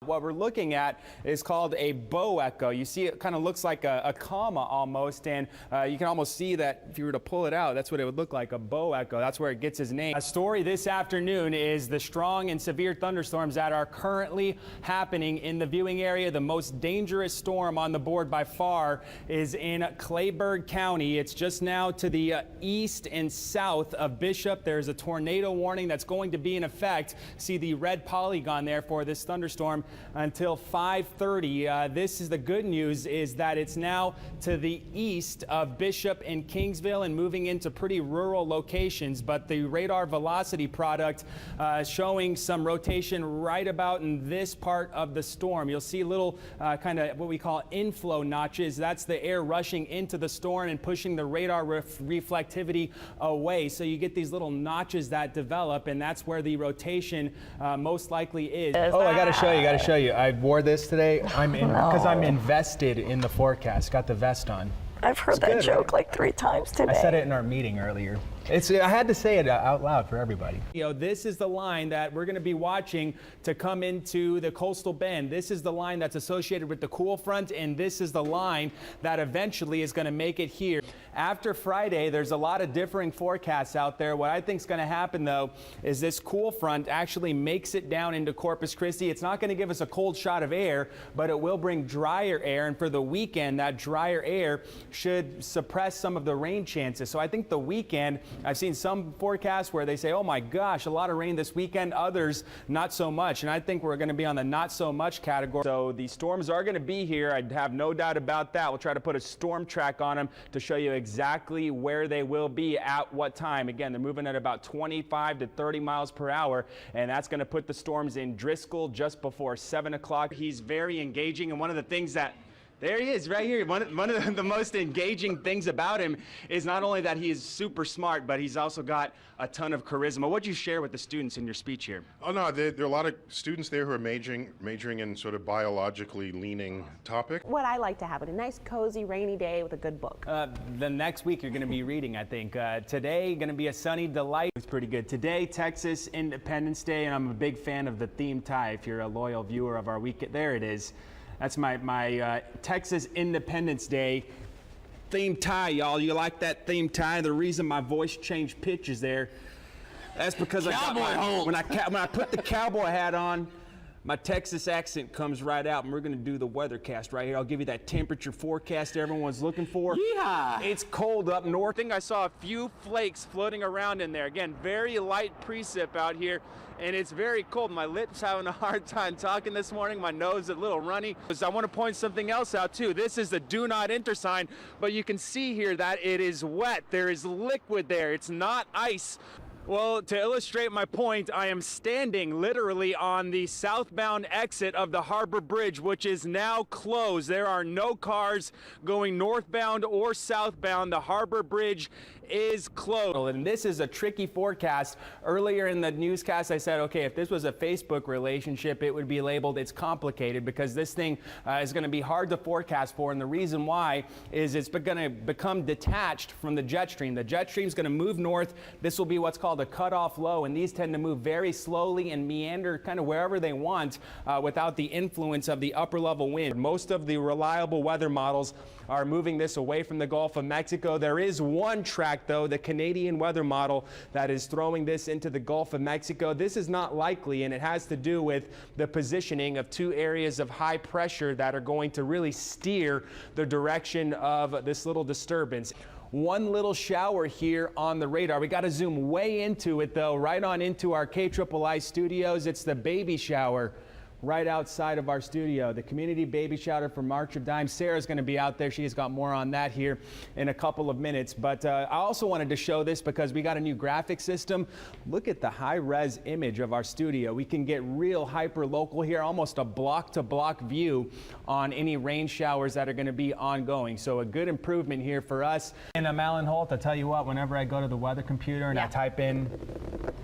What we're looking at is called a bow echo. You see it kind of looks like a comma almost, and you can almost see that if you were to pull it out, that's what it would look like, a bow echo. That's where it gets its name. A story this afternoon is the strong and severe thunderstorms that are currently happening in the viewing area. The most dangerous storm on the board by far is in Clayburgh County. It's just now to the east and south of Bishop. There's a tornado warning that's going to be in effect. See the red polygon there for this thunderstorm until 5:30. This is the good news, is that it's now to the east of Bishop and Kingsville and moving into pretty rural locations, but the radar velocity product showing some rotation right about in this part of the storm. You'll see little kind of what we call inflow notches. That's the air rushing into the storm and pushing the radar reflectivity away. So you get these little notches that develop, and that's where the rotation most likely is. Oh, I gotta show you, I wore this today. Because I'm invested in the forecast. Got the vest on. I've heard that joke like 3 times today. I said it in our meeting earlier. I had to say it out loud for everybody. You know, this is the line that we're going to be watching to come into the coastal bend. This is the line that's associated with the cool front, and this is the line that eventually is going to make it here. After Friday, there's a lot of differing forecasts out there. What I think is going to happen, though, is this cool front actually makes it down into Corpus Christi. It's not going to give us a cold shot of air, but it will bring drier air, and for the weekend, that drier air should suppress some of the rain chances. So I think the weekend, I've seen some forecasts where they say, oh my gosh, a lot of rain this weekend, others not so much. And I think we're going to be on the not so much category. So the storms are going to be here. I have no doubt about that. We'll try to put a storm track on them to show you exactly where they will be at what time. Again, they're moving at about 25 to 30 miles per hour, and that's going to put the storms in Driscoll just before 7 o'clock. He's very engaging, and one of the things that there he is right here. One of the most engaging things about him is not only that he is super smart, but he's also got a ton of charisma. What'd you share with the students in your speech here? Oh no, there are a lot of students there who are majoring in sort of biologically leaning topic. What I like to have it, a nice cozy rainy day with a good book. The next week you're going to be reading, I think. Today going to be a sunny delight. It's pretty good. Today, Texas Independence Day, and I'm a big fan of the theme tie. If you're a loyal viewer of our week, there it is. That's my Texas Independence Day theme tie, y'all. You like that theme tie? The reason my voice changed pitches there, that's because I got my, when I put the cowboy hat on, my Texas accent comes right out, and we're going to do the weathercast right here. I'll give you that temperature forecast everyone's looking for. Yeehaw! It's cold up north. I think I saw a few flakes floating around in there. Again, very light precip out here, and it's very cold. My lips having a hard time talking this morning. My nose a little runny. I want to point something else out too. This is the do not enter sign, but you can see here that it is wet. There is liquid there. It's not ice. Well, to illustrate my point, I am standing literally on the southbound exit of the Harbor Bridge, which is now closed. There are no cars going northbound or southbound. The Harbor Bridge is closed. And this is a tricky forecast. Earlier in the newscast, I said, okay, if this was a Facebook relationship, it would be labeled it's complicated, because this thing is going to be hard to forecast for. And the reason why is it's going to become detached from the jet stream. The jet stream is going to move north. This will be what's called a cutoff low, and these tend to move very slowly and meander kind of wherever they want without the influence of the upper level wind. Most of the reliable weather models are moving this away from the Gulf of Mexico. There is one track, though, the Canadian weather model, that is throwing this into the Gulf of Mexico. This is not likely, and it has to do with the positioning of 2 areas of high pressure that are going to really steer the direction of this little disturbance. One little shower here on the radar. We got to zoom way into it, though, right on into our KIII studios. It's the baby shower right outside of our studio, the community baby shower for March of Dimes. Sarah's going to be out there. She's got more on that here in a couple of minutes. But I also wanted to show this because we got a new graphic system. Look at the high-res image of our studio. We can get real hyper-local here, almost a block-to-block view on any rain showers that are going to be ongoing. So a good improvement here for us. And I'm Alan Holt. I'll tell you what, whenever I go to the weather computer and I type in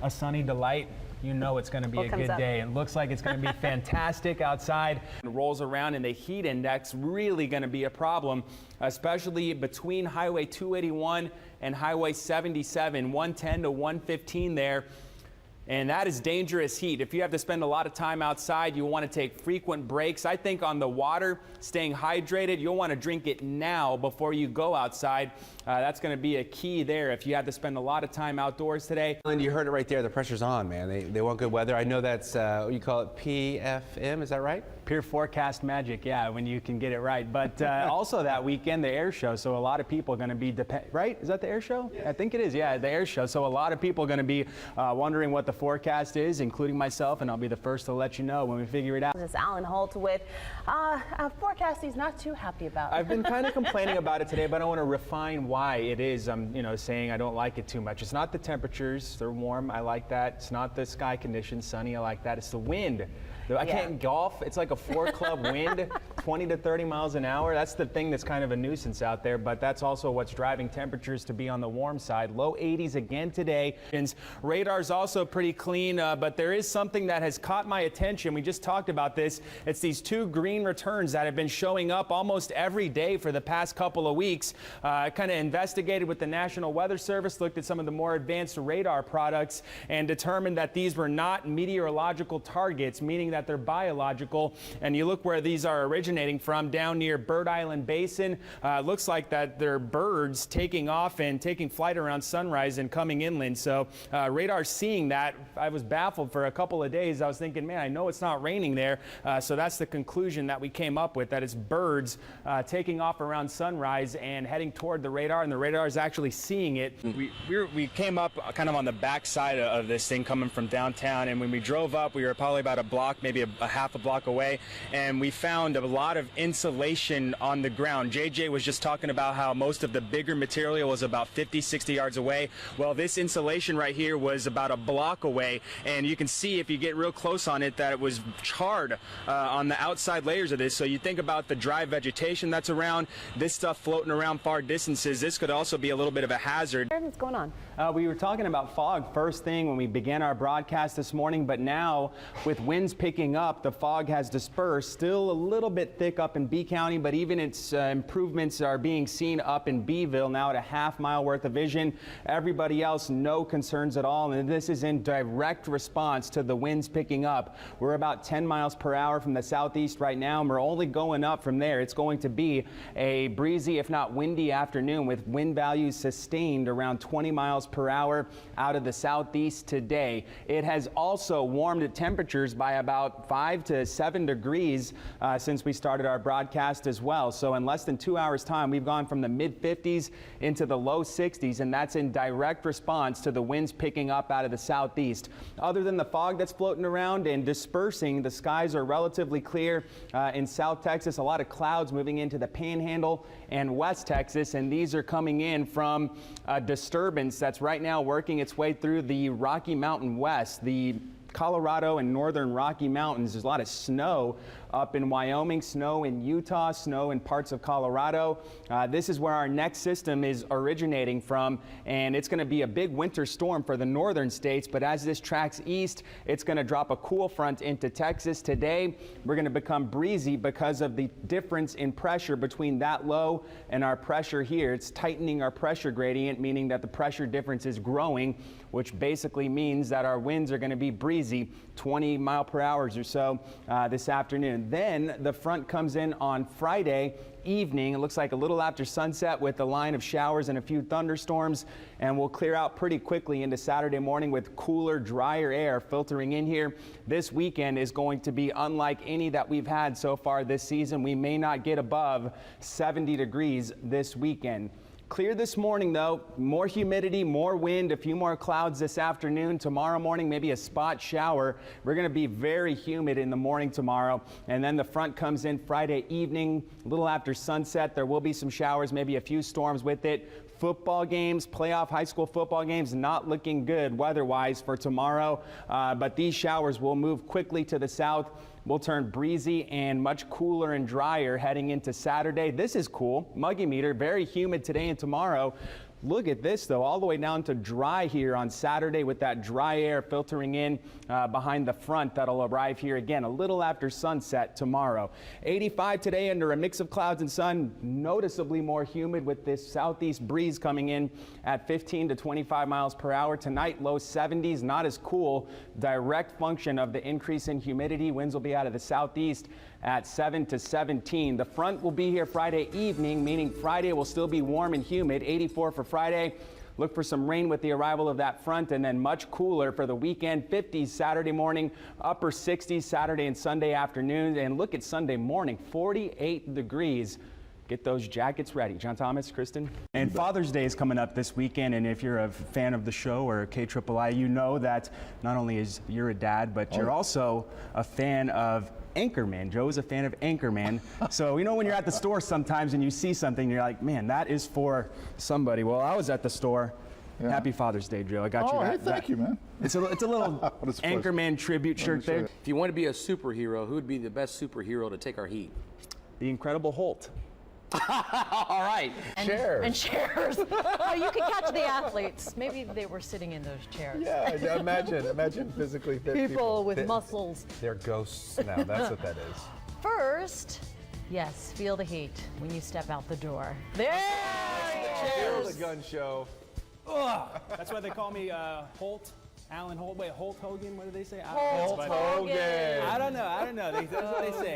a sunny delight, you know it's going to be a good day. It looks like it's going to be fantastic outside. It rolls around, and the heat index really going to be a problem, especially between Highway 281 and Highway 77, 110 to 115 there. And that is dangerous heat. If you have to spend a lot of time outside, you want to take frequent breaks. I think on the water, staying hydrated, you'll want to drink it now before you go outside. That's going to be a key there if you have to spend a lot of time outdoors today. And you heard it right there. The pressure's on, man. They want good weather. I know that's, you call it PFM, is that right? Pure forecast magic, yeah, when you can get it right. But also that weekend, the air show. So a lot of people are going to be, right? Is that the air show? Yeah. I think it is, yeah, the air show. So a lot of people are going to be wondering what the forecast is, including myself, and I'll be the first to let you know when we figure it out. This is Alan Holt with a forecast he's not too happy about. I've been kind of complaining about it today, but I want to refine why it is. I'm, saying I don't like it too much. It's not the temperatures; they're warm. I like that. It's not the sky conditions, sunny. I like that. It's the wind. I can't golf. It's like a 4-club wind, 20 to 30 miles an hour. That's the thing that's kind of a nuisance out there, but that's also what's driving temperatures to be on the warm side. Low 80s again today. Radar's also pretty clean, but there is something that has caught my attention. We just talked about this. It's these 2 green returns that have been showing up almost every day for the past couple of weeks. I kind of investigated with the National Weather Service, looked at some of the more advanced radar products, and determined that these were not meteorological targets, meaning that they're biological. And you look where these are originating from, down near Bird Island Basin. Looks like that they're birds taking off and taking flight around sunrise and coming inland. So radar's seeing that. I was baffled for a couple of days. I was thinking, man, I know it's not raining there. So that's the conclusion that we came up with, that it's birds taking off around sunrise and heading toward the radar, and the radar is actually seeing it. We came up kind of on the back side of this thing coming from downtown, and when we drove up, we were probably about a block, maybe a half a block away, and we found a lot of insulation on the ground. JJ was just talking about how most of the bigger material was about 50, 60 yards away. Well, this insulation right here was about a block away, and you can see if you get real close on it that it was charred on the outside layers of this. So you think about the dry vegetation that's around, this stuff floating around far distances, this could also be a little bit of a hazard. What's going on? We were talking about fog first thing when we began our broadcast this morning, but now with winds picking up, the fog has dispersed. Still a little bit thick up in B County, but even its improvements are being seen up in Beeville, now at a half-mile worth of vision. Everybody else, no concerns at all, and this is in direct response to the winds picking up. We're about 10 miles per hour from the southeast right now, and we're only going up from there. It's going to be a breezy, if not windy afternoon, with wind values sustained around 20 miles per hour out of the southeast today. It has also warmed temperatures by about 5 to 7 degrees since we started our broadcast as well. So in less than 2 hours time, we've gone from the mid 50s into the low 60s, and that's in direct response to the winds picking up out of the southeast. Other than the fog that's floating around and dispersing, the skies are relatively clear in South Texas. A lot of clouds moving into the Panhandle and West Texas, and these are coming in from a disturbance that's right now working its way through the Rocky Mountain West, the Colorado and northern Rocky Mountains. There's a lot of snow up in Wyoming, snow in Utah, snow in parts of Colorado. This is where our next system is originating from, and it's going to be a big winter storm for the northern states. But as this tracks east, it's going to drop a cool front into Texas. Today, we're going to become breezy because of the difference in pressure between that low and our pressure here. It's tightening our pressure gradient, meaning that the pressure difference is growing, which basically means that our winds are going to be breezy, 20 mile per hour or so this afternoon. Then the front comes in on Friday evening. It looks like a little after sunset with a line of showers and a few thunderstorms, and we'll clear out pretty quickly into Saturday morning with cooler, drier air filtering in here. This weekend is going to be unlike any that we've had so far this season. We may not get above 70 degrees this weekend. Clear this morning, though. More humidity, more wind, a few more clouds this afternoon. Tomorrow morning, maybe a spot shower. We're going to be very humid in the morning tomorrow. And then the front comes in Friday evening, a little after sunset. There will be some showers, maybe a few storms with it. Football games, playoff high school football games, not looking good weather-wise for tomorrow. But these showers will move quickly to the south. We'll turn breezy and much cooler and drier heading into Saturday. This is cool. Muggy meter, very humid today and tomorrow. Look at this, though, all the way down to dry here on Saturday with that dry air filtering in behind the front that'll arrive here again a little after sunset tomorrow. 85 today under a mix of clouds and sun, noticeably more humid with this southeast breeze coming in at 15 to 25 miles per hour. Tonight, low 70s, not as cool. Direct function of the increase in humidity. Winds will be out of the southeast at 7 to 17. The front will be here Friday evening, meaning Friday will still be warm and humid. 84 for Friday. Look for some rain with the arrival of that front, and then much cooler for the weekend. 50s Saturday morning, upper 60s Saturday and Sunday afternoon. And look at Sunday morning, 48 degrees. Get those jackets ready. John Thomas, Kristen. And Father's Day is coming up this weekend, and if you're a fan of the show or KIII, you know that not only is you're a dad, but you're also a fan of Anchorman. Joe is a fan of Anchorman. So, you know, when you're at the store sometimes and you see something, you're like, man, that is for somebody. Well, I was at the store. Yeah. Happy Father's Day, Joe. I got you that. Hey, thank you, man. It's a little Anchorman tribute shirt there. If you want to be a superhero, who would be the best superhero to take our heat? The Incredible Holt. All right. And chairs. Oh, you could catch the athletes. Maybe they were sitting in those chairs. Yeah, imagine physically fit People with muscles. They're ghosts now. That's what that is. First, yes, feel the heat when you step out the door. There Feel the gun show. Ugh. That's why they call me Holt. Alan Holt. Wait, Holt Hogan? What do they say? Holt Hogan. I don't know. That's what they say.